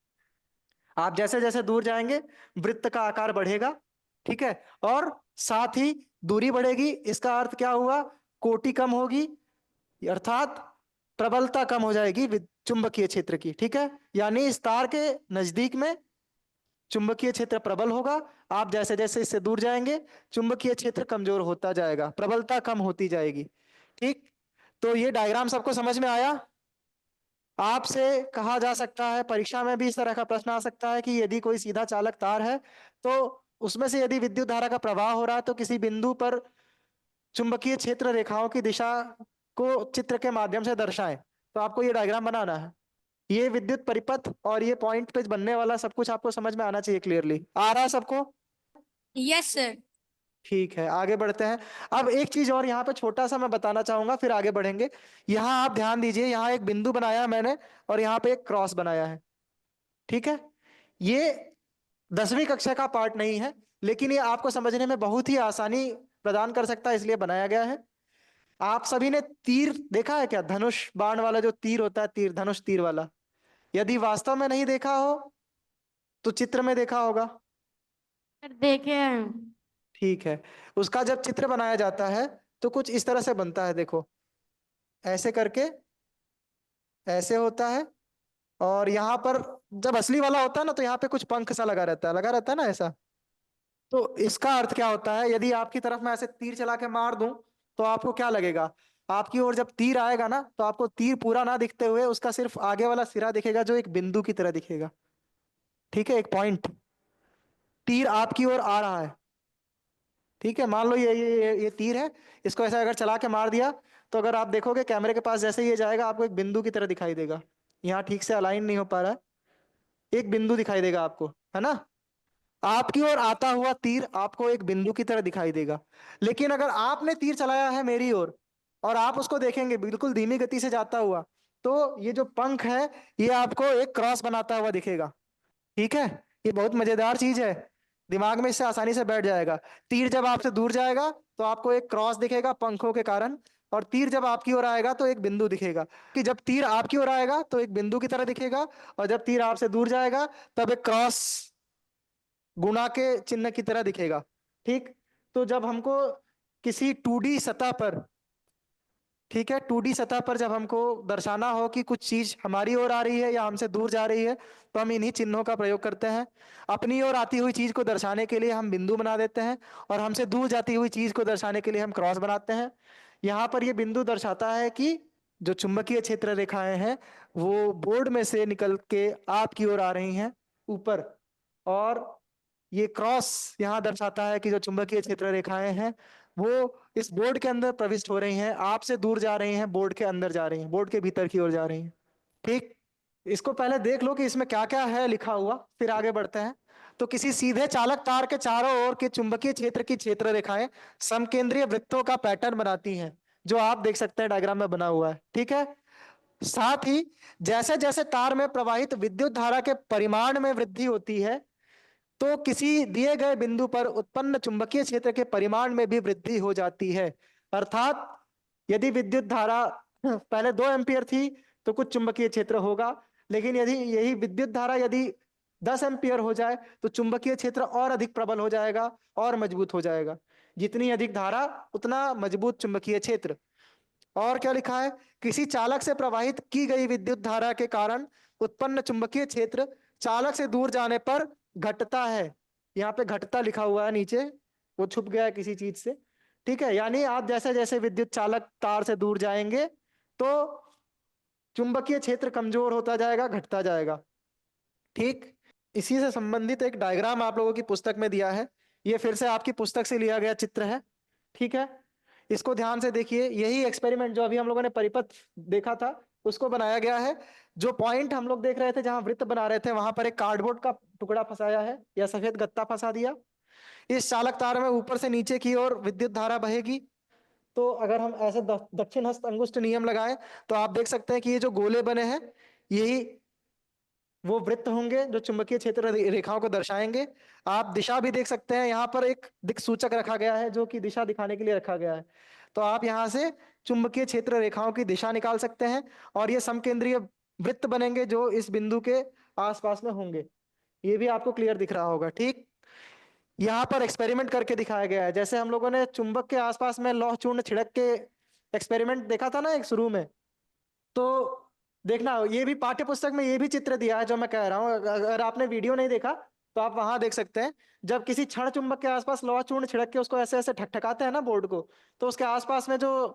आप जैसे जैसे दूर जाएंगे वृत्त का आकार बढ़ेगा। ठीक है, और साथ ही दूरी बढ़ेगी। इसका अर्थ क्या हुआ? कोटि कम होगी, अर्थात प्रबलता कम हो जाएगी चुंबकीय क्षेत्र की। ठीक है, यानी इस तार के नजदीक में चुंबकीय क्षेत्र प्रबल होगा। आप जैसे जैसे इससे दूर जाएंगे चुंबकीय क्षेत्र कमजोर होता जाएगा, प्रबलता कम होती जाएगी। ठीक, तो ये डायग्राम सबको समझ में आया? आपसे कहा जा सकता है, परीक्षा में भी इस तरह का प्रश्न आ सकता है कि यदि कोई सीधा चालक तार है, तो उसमें से यदि विद्युत धारा का प्रवाह हो रहा है, तो किसी बिंदु पर चुंबकीय क्षेत्र रेखाओं की दिशा को चित्र के माध्यम से दर्शाएं। तो आपको ये डायग्राम बनाना है। ये विद्युत परिपथ और ये पॉइंट पे बनने वाला सब कुछ आपको समझ में आना चाहिए क्लियरली। आ रहा है सबको? Yes sir. ठीक है, आगे बढ़ते हैं। अब एक चीज और यहाँ पे छोटा सा मैं बताना चाहूंगा, फिर आगे बढ़ेंगे। यहाँ आप ध्यान दीजिए, यहाँ एक बिंदु बनाया है मैंने, और यहाँ पे एक क्रॉस बनाया है। ठीक है, ये 10वीं कक्षा का पार्ट नहीं है, लेकिन ये आपको समझने में बहुत ही आसानी प्रदान कर सकता है, इसलिए बनाया गया है। आप सभी ने तीर देखा है क्या? धनुष बाण वाला जो तीर होता है, तीर, धनुष तीर वाला। यदि वास्तव में नहीं देखा हो तो चित्र में देखा होगा। सर देखे हैं। ठीक है, उसका जब चित्र बनाया जाता है तो कुछ इस तरह से बनता है। देखो, ऐसे करके ऐसे होता है। और यहाँ पर जब असली वाला होता है ना, तो यहाँ पे कुछ पंख सा लगा रहता है, लगा रहता है ना ऐसा। तो इसका अर्थ क्या होता है? यदि आपकी तरफ मैं ऐसे तीर चला के मार दूं, तो आपको क्या लगेगा? आपकी ओर जब तीर आएगा ना, तो आपको तीर पूरा ना दिखते हुए उसका सिर्फ आगे वाला सिरा दिखेगा, जो एक बिंदु की तरह दिखेगा। ठीक है, एक पॉइंट। तीर आपकी ओर आ रहा है। ठीक है, मान लो ये तीर है। इसको ऐसा अगर चला के मार दिया, तो अगर आप देखोगे कैमरे के पास जैसे ही ये जाएगा, आपको एक बिंदु की तरह दिखाई देगा। यहाँ ठीक से अलाइन नहीं हो पा रहा है, एक बिंदु दिखाई देगा आपको, है ना? आपकी ओर आता हुआ तीर आपको एक बिंदु की तरह दिखाई देगा। लेकिन अगर आपने तीर चलाया है मेरी ओर, और आप उसको देखेंगे बिल्कुल धीमी गति से जाता हुआ, तो ये जो पंख है ये आपको एक क्रॉस बनाता हुआ दिखेगा। ठीक है, ये बहुत मजेदार चीज है, दिमाग में इससे आसानी से बैठ जाएगा। तीर जब आपसे दूर जाएगा तो आपको एक क्रॉस दिखेगा पंखों के कारण, और तीर जब आपकी ओर आएगा तो एक बिंदु दिखेगा। कि जब तीर आपकी ओर आएगा तो एक बिंदु की तरह दिखेगा, और जब तीर आपसे दूर जाएगा तब एक क्रॉस, गुणा के चिन्ह की तरह दिखेगा। ठीक, तो जब हमको किसी 2D सतह पर, ठीक है, 2D सतह पर जब हमको दर्शाना हो कि कुछ चीज हमारी ओर आ रही है या हमसे दूर जा रही है, तो हम इन्हीं चिन्हों का प्रयोग करते हैं। अपनी ओर आती हुई चीज को दर्शाने के लिए हम बिंदु बना देते हैं, और हमसे दूर जाती हुई चीज को दर्शाने के लिए हम क्रॉस बनाते हैं। यहाँ पर ये बिंदु दर्शाता है कि जो चुंबकीय क्षेत्र रेखाएं हैं वो बोर्ड में से निकल के आपकी ओर आ रही हैं ऊपर। और ये क्रॉस यहाँ दर्शाता है कि जो चुंबकीय क्षेत्र रेखाएं हैं वो इस बोर्ड के अंदर प्रविष्ट हो रही हैं, आपसे दूर जा रही हैं, बोर्ड के अंदर जा रही हैं, बोर्ड के भीतर की ओर जा रही हैं। ठीक, इसको पहले देख लो कि इसमें क्या क्या है लिखा हुआ, फिर आगे बढ़ते हैं। तो किसी सीधे चालक तार के चारों ओर के चुंबकीय क्षेत्र की क्षेत्र रेखाएं समकेंद्रीय वृत्तों का पैटर्न बनाती हैं, जो आप देख सकते हैं डायग्राम में बना हुआ है। ठीक है, साथ ही जैसे जैसे तार में प्रवाहित विद्युत धारा के परिमाण में वृद्धि होती है, तो किसी दिए गए बिंदु पर उत्पन्न चुंबकीय क्षेत्र के परिमाण में भी वृद्धि हो जाती है। अर्थात यदि विद्युत धारा पहले 2 एम्पियर थी तो कुछ चुंबकीय क्षेत्र होगा, लेकिन यदि यही विद्युत धारा यदि 10 एम्पियर हो जाए तो चुंबकीय क्षेत्र और अधिक प्रबल हो जाएगा और मजबूत हो जाएगा। जितनी अधिक धारा उतना मजबूत चुंबकीय क्षेत्र। और क्या लिखा है, किसी चालक से प्रवाहित की गई विद्युत धारा के कारण उत्पन्न चुंबकीय क्षेत्र चालक से दूर जाने पर घटता है। यहाँ पे घटता लिखा हुआ है नीचे, वो छुप गया है किसी चीज से। ठीक है, यानी आप जैसे जैसे विद्युत चालक तार से दूर जाएंगे तो चुंबकीय क्षेत्र कमजोर होता जाएगा, घटता जाएगा। ठीक, इसी से संबंधित एक डायग्राम आप लोगों की पुस्तक में दिया है, ये फिर से आपकी पुस्तक से लिया गया चित्र है। ठीक है, इसको ध्यान से देखिए, यही एक्सपेरिमेंट जो अभी हम लोगों ने परिपथ देखा था उसको बनाया गया है। जो पॉइंट हम लोग देख रहे थे जहां वृत्त बना रहे थे, वहां पर एक कार्डबोर्ड का टुकड़ा फंसाया है या सफेद गत्ता फंसा दिया। इस चालक तार में ऊपर से नीचे की ओर विद्युत धारा बहेगी। तो अगर हम ऐसे दक्षिण हस्त अंगुष्ठ नियम लगाएं तो आप देख सकते हैं कि ये जो गोले बने हैं यही वो वृत्त होंगे जो चुंबकीय क्षेत्र रेखाओं को दर्शाएंगे। आप दिशा भी देख सकते हैं, यहाँ पर एक दिक् सूचक रखा गया है जो कि दिशा दिखाने के लिए रखा गया है। तो आप यहाँ से चुंबकीय क्षेत्र रेखाओं की दिशा निकाल सकते हैं और ये समकेंद्रीय वृत्त बनेंगे जो इस बिंदु के आसपास में होंगे। ये भी आपको क्लियर दिख रहा होगा। ठीक, यहाँ पर एक्सपेरिमेंट करके दिखाया गया है, जैसे हम लोगों ने चुंबक के आसपास में लौह चूर्ण छिड़क के एक्सपेरिमेंट देखा था ना एक शुरू में। तो देखना, ये भी पाठ्य पुस्तक में ये भी चित्र दिया है जो मैं कह रहा हूँ। अगर आपने वीडियो नहीं देखा तो आप वहां देख सकते हैं। जब किसी क्षण चुंबक के आसपास लोहा चूर्ण छिड़क के उसको ऐसे ऐसे ठकठकाते हैं ना बोर्ड को, तो उसके आसपास में जो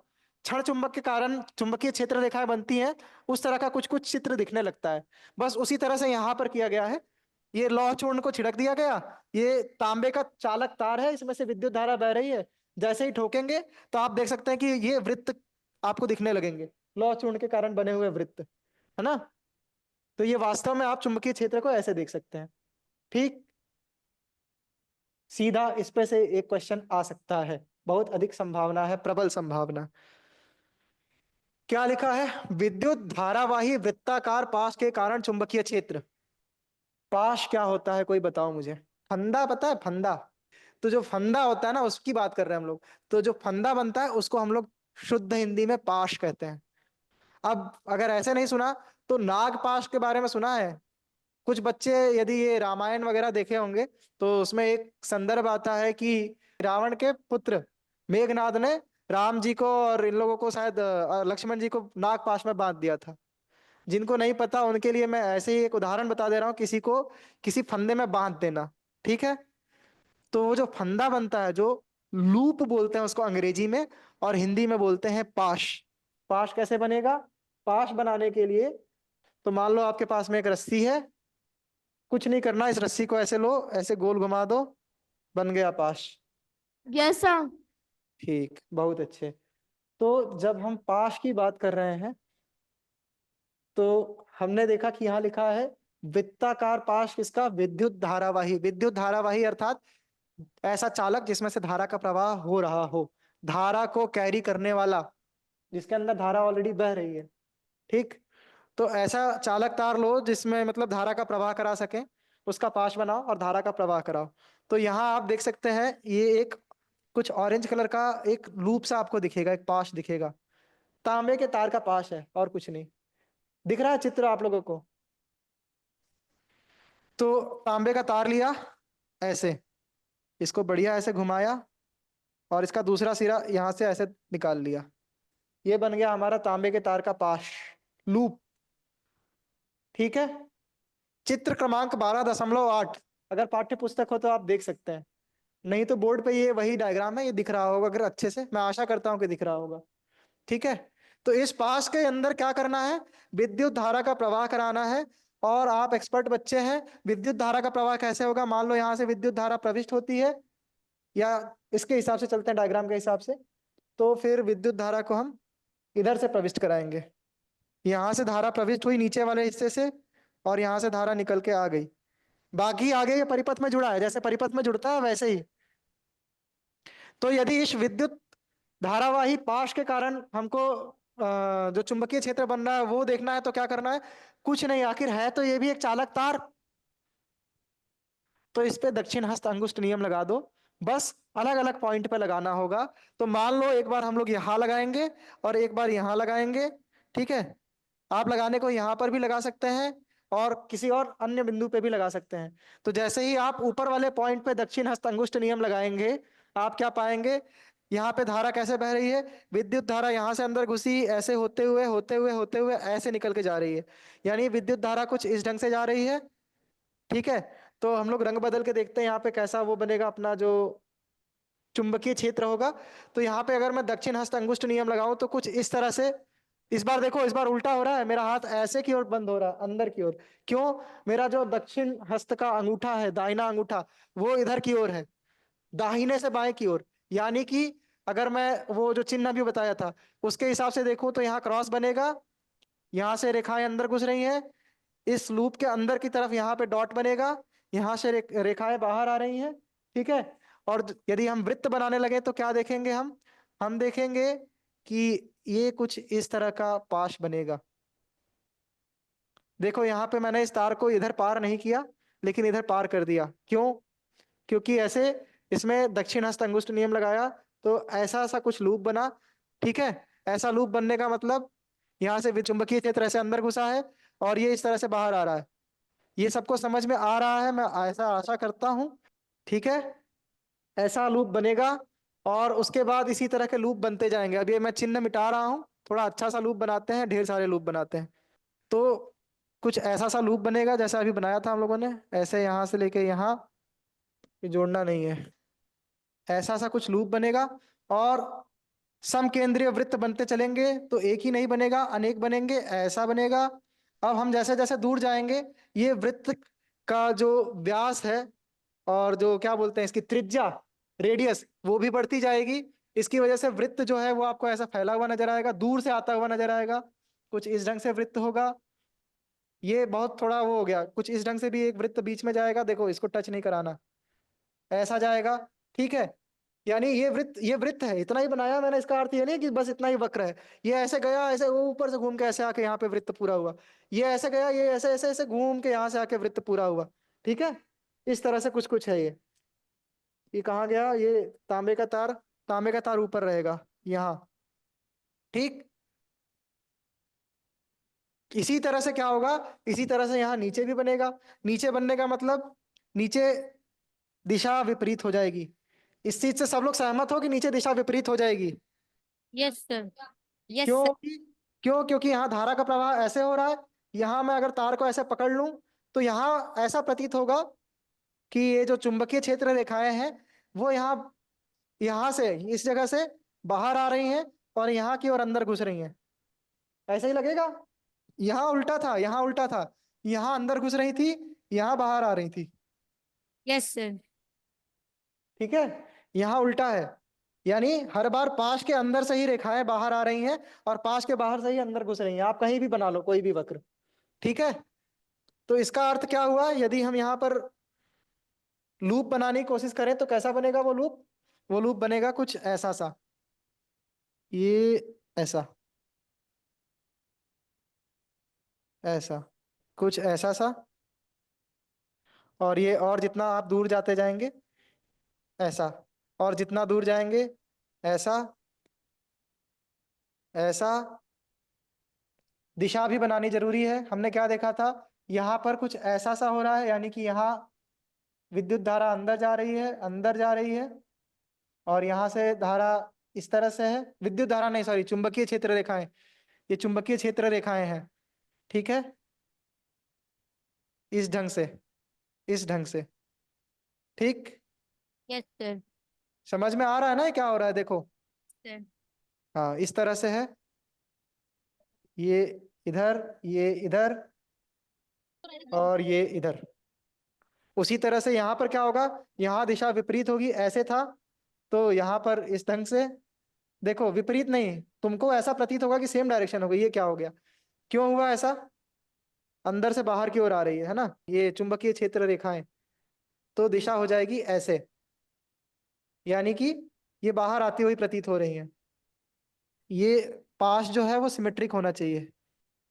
क्षण चुंबक के कारण चुंबकीय क्षेत्र रेखाएं बनती हैं, उस तरह का कुछ कुछ चित्र दिखने लगता है। बस उसी तरह से यहाँ पर किया गया है। ये लौह चूर्ण को छिड़क दिया गया, ये तांबे का चालक तार है, इसमें से विद्युत धारा बह रही है। जैसे ही ठोकेंगे तो आप देख सकते हैं कि ये वृत्त आपको दिखने लगेंगे, लौह चूर्ण के कारण बने हुए वृत्त, है ना। तो ये वास्तव में आप चुंबकीय क्षेत्र को ऐसे देख सकते हैं। ठीक, सीधा इस पे से एक क्वेश्चन आ सकता है, बहुत अधिक संभावना है, प्रबल संभावना। क्या लिखा है, विद्युत धारावाही वृत्ताकार पाश के कारण चुंबकीय क्षेत्र। पाश क्या होता है कोई बताओ मुझे। फंदा पता है, फंदा। तो जो फंदा होता है ना उसकी बात कर रहे हैं हम लोग। तो जो फंदा बनता है उसको हम लोग शुद्ध हिंदी में पाश कहते हैं। अब अगर ऐसे नहीं सुना तो नागपाश के बारे में सुना है। कुछ बच्चे यदि ये रामायण वगैरह देखे होंगे तो उसमें एक संदर्भ आता है कि रावण के पुत्र मेघनाद ने राम जी को और इन लोगों को शायद लक्ष्मण जी को नागपाश में बांध दिया था। जिनको नहीं पता उनके लिए मैं ऐसे ही एक उदाहरण बता दे रहा हूँ, किसी को किसी फंदे में बांध देना। ठीक है, तो वो जो फंदा बनता है, जो लूप बोलते हैं उसको अंग्रेजी में, और हिंदी में बोलते हैं पाश। पाश कैसे बनेगा, पाश बनाने के लिए तो मान लो आपके पास में एक रस्सी है, कुछ नहीं करना, इस रस्सी को ऐसे लो, ऐसे गोल घुमा दो, बन गया पाश। Yes sir. ठीक, बहुत अच्छे। तो जब हम पाश की बात कर रहे हैं तो हमने देखा कि यहाँ लिखा है वृत्ताकार पाश किसका, विद्युत धारावाही। विद्युत धारावाही अर्थात ऐसा चालक जिसमें से धारा का प्रवाह हो रहा हो, धारा को कैरी करने वाला, जिसके अंदर धारा ऑलरेडी बह रही है। ठीक, तो ऐसा चालक तार लो जिसमें मतलब धारा का प्रवाह करा सके, उसका पाश बनाओ और धारा का प्रवाह कराओ। तो यहाँ आप देख सकते हैं ये एक कुछ ऑरेंज कलर का एक लूप सा आपको दिखेगा, एक पाश दिखेगा, तांबे के तार का पाश है और कुछ नहीं। दिख रहा है चित्र आप लोगों को। तो तांबे का तार लिया, ऐसे इसको बढ़िया ऐसे घुमाया और इसका दूसरा सिरा यहां से ऐसे निकाल लिया, ये बन गया हमारा तांबे के तार का पाश, लूप। ठीक है, चित्र क्रमांक 12.8। अगर पाठ्य पुस्तक हो तो आप देख सकते हैं, नहीं तो बोर्ड पे ये वही डायग्राम है, ये दिख रहा होगा अगर अच्छे से, मैं आशा करता हूं कि दिख रहा होगा। ठीक है, तो इस पास के अंदर क्या करना है, विद्युत धारा का प्रवाह कराना है। और आप एक्सपर्ट बच्चे हैं, विद्युत धारा का प्रवाह कैसे होगा, मान लो यहाँ से विद्युत धारा प्रविष्ट होती है, या इसके हिसाब से चलते हैं, डायग्राम के हिसाब से, तो फिर विद्युत धारा को हम इधर से प्रविष्ट कराएंगे। यहां से धारा प्रविष्ट हुई नीचे वाले हिस्से से, और यहां से धारा निकल के आ गई। बाकी आगे ये परिपथ में जुड़ा है, जैसे परिपथ में जुड़ता है वैसे ही। तो यदि इस विद्युत धारावाही पाश के कारण हमको जो चुंबकीय क्षेत्र बन रहा है वो देखना है, तो क्या करना है? कुछ नहीं, आखिर है तो ये भी एक चालक तार। तो इस पे दक्षिण हस्त अंगुष्ठ नियम लगा दो, बस अलग अलग पॉइंट पे लगाना होगा। तो मान लो एक बार हम लोग यहां लगाएंगे और एक बार यहां लगाएंगे, ठीक है? आप लगाने को यहां पर भी लगा सकते हैं और किसी और अन्य बिंदु पे भी लगा सकते हैं। तो जैसे ही आप ऊपर वाले पॉइंट पे दक्षिण हस्त अंगुष्ठ नियम लगाएंगे, आप क्या पाएंगे? यहाँ पे धारा कैसे बह रही है? विद्युत धारा यहाँ से अंदर घुसी, ऐसे होते हुए होते हुए होते हुए ऐसे निकल के जा रही है। यानी विद्युत धारा कुछ इस ढंग से जा रही है, ठीक है? तो हम लोग रंग बदल के देखते हैं यहाँ पे कैसा वो बनेगा अपना जो चुंबकीय क्षेत्र होगा। तो यहाँ पे अगर मैं दक्षिण हस्त अंगुष्ठ नियम लगाऊं तो कुछ इस तरह से, इस बार देखो, इस बार उल्टा हो रहा है, मेरा हाथ ऐसे की ओर बंद हो रहा है, अंदर की ओर। क्यों? मेरा जो दक्षिण हस्त का अंगूठा है, दाहिना अंगूठा, वो इधर की ओर है, दाहिने से बाएं की ओर। यानी कि अगर मैं वो जो चिन्ह भी बताया था उसके हिसाब से देखूं तो यहाँ क्रॉस बनेगा, यहाँ से रेखाएं अंदर घुस रही हैं, इस लूप के अंदर की तरफ यहाँ पे डॉट बनेगा, यहाँ से रेखाएं बाहर आ रही हैं, ठीक है? और यदि हम वृत्त बनाने लगे तो क्या देखेंगे हम देखेंगे कि ये कुछ इस तरह का पाश बनेगा। देखो यहाँ पे मैंने इस तार को इधर पार नहीं किया, लेकिन इधर पार कर दिया। क्यों? क्योंकि ऐसे इसमें दक्षिण हस्त अंगुष्ठ नियम लगाया तो ऐसा ऐसा कुछ लूप बना, ठीक है? ऐसा लूप बनने का मतलब यहाँ से विचुंबकीय क्षेत्र ऐसे अंदर घुसा है और ये इस तरह से बाहर आ रहा है। ये सबको समझ में आ रहा है, मैं ऐसा आशा करता हूं, ठीक है? ऐसा लूप बनेगा और उसके बाद इसी तरह के लूप बनते जाएंगे। अब ये मैं चिन्ह मिटा रहा हूं, थोड़ा अच्छा सा लूप बनाते हैं, ढेर सारे लूप बनाते हैं। तो कुछ ऐसा सा लूप बनेगा जैसा अभी बनाया था हम लोगों ने, ऐसे यहां से लेके यहाँ, ये जोड़ना नहीं है, ऐसा सा कुछ लूप बनेगा। और समकेंद्रीय वृत्त बनते चलेंगे तो एक ही नहीं बनेगा, अनेक बनेंगे, ऐसा बनेगा। अब हम जैसे जैसे दूर जाएंगे, ये वृत्त का जो व्यास है और जो क्या बोलते हैं इसकी त्रिज्या, रेडियस, वो भी बढ़ती जाएगी। इसकी वजह से वृत्त जो है वो आपको ऐसा फैला हुआ नजर आएगा, दूर से आता हुआ नजर आएगा। कुछ इस ढंग से वृत्त होगा। ये बहुत थोड़ा वो हो गया, कुछ इस ढंग से भी एक वृत्त बीच में जाएगा, देखो इसको टच नहीं कराना, ऐसा जाएगा, ठीक है? यानी ये वृत्त है, इतना ही बनाया मैंने, इसका अर्थ ये नहीं कि बस इतना ही वक्र है। ये ऐसे गया, ऐसे वो ऊपर से घूम के ऐसे आके यहाँ पे वृत्त पूरा हुआ। ये ऐसे गया, ये ऐसे ऐसे ऐसे घूम के यहाँ से आके वृत्त पूरा हुआ, ठीक है? इस तरह से कुछ कुछ है ये कहाँ गया? ये तांबे का तार ऊपर रहेगा यहाँ, ठीक? इसी तरह से क्या होगा? इसी तरह से यहाँ नीचे भी बनेगा। नीचे बनने का मतलब नीचे दिशा विपरीत हो जाएगी। इस चीज से सब लोग सहमत हो कि नीचे दिशा विपरीत हो जाएगी? Yes sir. यस क्यों सर। होगी? क्यों? क्योंकि यहाँ धारा का प्रवाह ऐसे हो रहा है। यहाँ मैं अगर तार को ऐसे पकड़ लूं तो यहाँ ऐसा प्रतीत होगा कि ये जो चुंबकीय क्षेत्र रेखाएं हैं वो यहाँ से, इस जगह से बाहर आ रही हैं और यहाँ की ओर अंदर घुस रही हैं। ऐसा ही लगेगा। यहाँ उल्टा था, यहाँ उल्टा था, यहाँ अंदर घुस रही थी, यहाँ बाहर आ रही थी, यस सर। ठीक है? यहाँ उल्टा है। यानी हर बार पाश के अंदर से ही रेखाएं बाहर आ रही हैं और पाश के बाहर से ही अंदर घुस रही हैं। आप कहीं भी बना लो कोई भी वक्र, ठीक है? तो इसका अर्थ क्या हुआ? यदि हम यहाँ पर लूप बनाने की कोशिश करें तो कैसा बनेगा वो लूप? वो लूप बनेगा कुछ ऐसा सा, ये ऐसा, ऐसा, कुछ ऐसा सा। और ये, और जितना आप दूर जाते जाएंगे ऐसा, और जितना दूर जाएंगे ऐसा, ऐसा। दिशा भी बनानी जरूरी है। हमने क्या देखा था? यहाँ पर कुछ ऐसा सा हो रहा है, यानी कि यहाँ विद्युत धारा अंदर जा रही है, अंदर जा रही है, और यहाँ से धारा इस तरह से है, विद्युत धारा नहीं, सॉरी, चुंबकीय क्षेत्र रेखाएं, ये चुंबकीय क्षेत्र रेखाएं हैं, ठीक है? इस ढंग से, इस ढंग से, ठीक? Yes sir. समझ में आ रहा है ना ये क्या हो रहा है? देखो, सर। हाँ, इस तरह से है, ये इधर, ये इधर, और ये इधर। उसी तरह से यहाँ पर क्या होगा? यहाँ दिशा विपरीत होगी, ऐसे था, तो यहाँ पर इस ढंग से देखो, विपरीत नहीं, तुमको ऐसा प्रतीत होगा कि सेम डायरेक्शन हो गई। ये क्या हो गया, क्यों हुआ ऐसा? अंदर से बाहर की ओर आ रही है ना ये चुंबकीय क्षेत्र रेखाएं, तो दिशा हो जाएगी ऐसे, यानी कि ये बाहर आती हुई प्रतीत हो रही है। ये पाश जो है वो सिमेट्रिक होना चाहिए,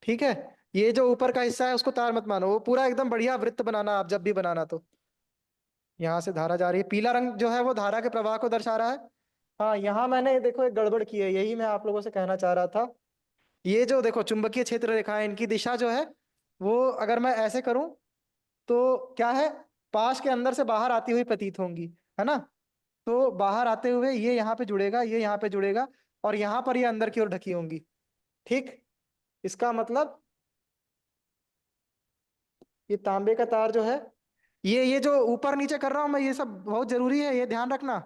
ठीक है। ये जो ऊपर का हिस्सा है उसको तार मत मानो, वो पूरा एकदम बढ़िया वृत्त बनाना आप जब भी बनाना तो। यहाँ से धारा जा रही है, पीला रंग जो है वो धारा के प्रवाह को दर्शा रहा है। हाँ, यहाँ मैंने देखो एक गड़बड़ की है, यही मैं आप लोगों से कहना चाह रहा था। ये जो देखो चुंबकीय क्षेत्र रेखाएं, इनकी दिशा जो है वो अगर मैं ऐसे करूं तो क्या है, पाश के अंदर से बाहर आती हुई प्रतीत होंगी, है ना। तो बाहर आते हुए ये यहाँ पे जुड़ेगा, ये यहाँ पे जुड़ेगा, और यहाँ पर ये अंदर की ओर ढकी होंगी, ठीक। इसका मतलब ये तांबे का तार जो है, ये जो ऊपर नीचे कर रहा हूं मैं, ये सब बहुत जरूरी है, ये ध्यान रखना।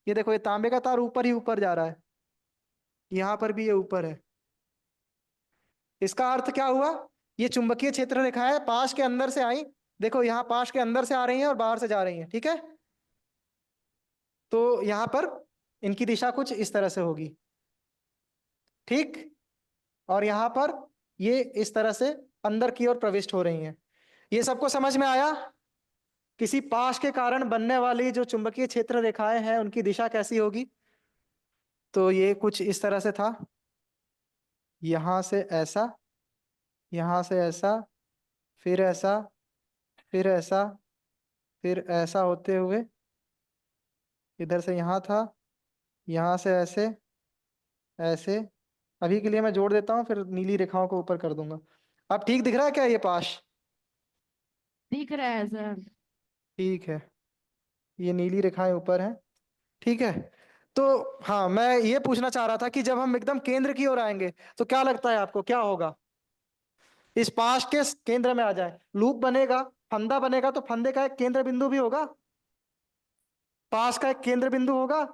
ये देखो, ये तांबे का तार ऊपर ही ऊपर जा रहा है, यहाँ पर भी ये ऊपर है। इसका अर्थ क्या हुआ, ये चुंबकीय क्षेत्र रेखाएं पाश के अंदर से आई, देखो यहाँ पाश के अंदर से आ रही हैं और बाहर से जा रही हैं, ठीक है। तो यहाँ पर इनकी दिशा कुछ इस तरह से होगी, ठीक। और यहाँ पर ये इस तरह से अंदर की ओर प्रविष्ट हो रही हैं। ये सबको समझ में आया? किसी पाश के कारण बनने वाली जो चुंबकीय क्षेत्र रेखाएं हैं उनकी दिशा कैसी होगी? तो ये कुछ इस तरह से था, यहां से ऐसा, यहां से ऐसा, फिर ऐसा, फिर ऐसा, फिर ऐसा होते हुए इधर से यहां था, यहां से ऐसे, ऐसे। अभी के लिए मैं जोड़ देता हूँ, फिर नीली रेखाओं को ऊपर कर दूंगा। अब ठीक दिख रहा है क्या ये पाश? दिख रहा है सर। ठीक है, ये नीली रेखाएं ऊपर हैं, ठीक है। तो हाँ, मैं ये पूछना चाह रहा था कि जब हम एकदम केंद्र की ओर आएंगे तो क्या लगता है आपको क्या होगा? इस पाश के केंद्र में आ जाए, लूप बनेगा, फंदा बनेगा, तो फंदे का एक केंद्र बिंदु भी होगा, पाश का एक केंद्र बिंदु होगा।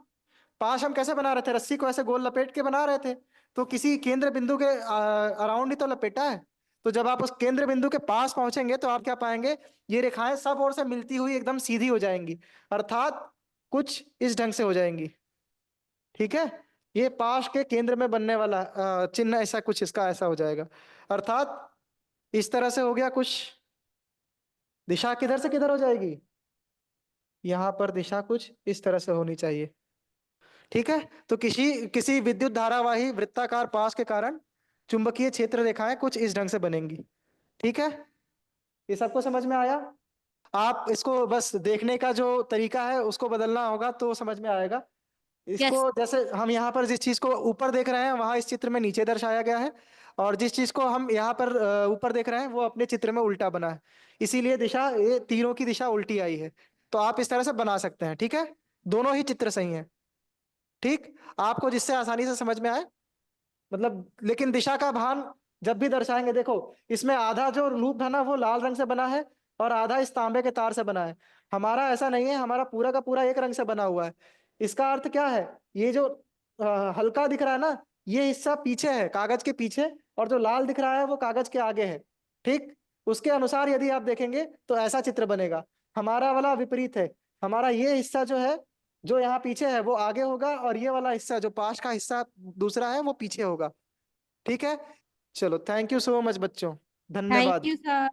पाश हम कैसे बना रहे थे, रस्सी को ऐसे गोल लपेट के बना रहे थे, तो किसी केंद्र बिंदु के अराउंड ही तो लपेटा है। तो जब आप उस केंद्र बिंदु के पास पहुंचेंगे तो आप क्या पाएंगे, ये रेखाएं सब ओर से मिलती हुई एकदम सीधी हो जाएंगी, अर्थात कुछ इस ढंग से हो जाएंगी, ठीक है। ये पाश के केंद्र में बनने वाला चिन्ह ऐसा कुछ इसका ऐसा हो जाएगा, अर्थात इस तरह से हो गया कुछ। दिशा किधर से किधर हो जाएगी, यहां पर दिशा कुछ इस तरह से होनी चाहिए, ठीक है। तो किसी किसी विद्युत धारावाही वृत्ताकार पाश के कारण चुंबकीय क्षेत्र रेखाएं कुछ इस ढंग से बनेंगी, ठीक है। ये सबको समझ में आया? आप इसको बस देखने का जो तरीका है उसको बदलना होगा तो समझ में आएगा। इसको Yes. जैसे हम यहाँ पर जिस चीज को ऊपर देख रहे हैं वहां इस चित्र में नीचे दर्शाया गया है, और जिस चीज को हम यहाँ पर ऊपर देख रहे हैं वो अपने चित्र में उल्टा बना है, इसीलिए दिशा, ये तीनों की दिशा उल्टी आई है। तो आप इस तरह से बना सकते हैं, ठीक है। दोनों ही चित्र सही हैं, ठीक। आपको जिससे आसानी से समझ में आए, मतलब, लेकिन दिशा का भान जब भी दर्शाएंगे, देखो इसमें आधा जो लूप है ना वो लाल रंग से बना है और आधा इस तांबे के तार से बना है। हमारा ऐसा नहीं है, हमारा पूरा का पूरा एक रंग से बना हुआ है। इसका अर्थ क्या है, ये जो हल्का दिख रहा है ना, ये हिस्सा पीछे है, कागज के पीछे, और जो लाल दिख रहा है वो कागज के आगे है, ठीक। उसके अनुसार यदि आप देखेंगे तो ऐसा चित्र बनेगा। हमारा वाला विपरीत है, हमारा ये हिस्सा जो है, जो यहाँ पीछे है वो आगे होगा, और ये वाला हिस्सा जो पास का हिस्सा दूसरा है वो पीछे होगा, ठीक है। चलो, थैंक यू सो मच बच्चों, Thank धन्यवाद। you, sir.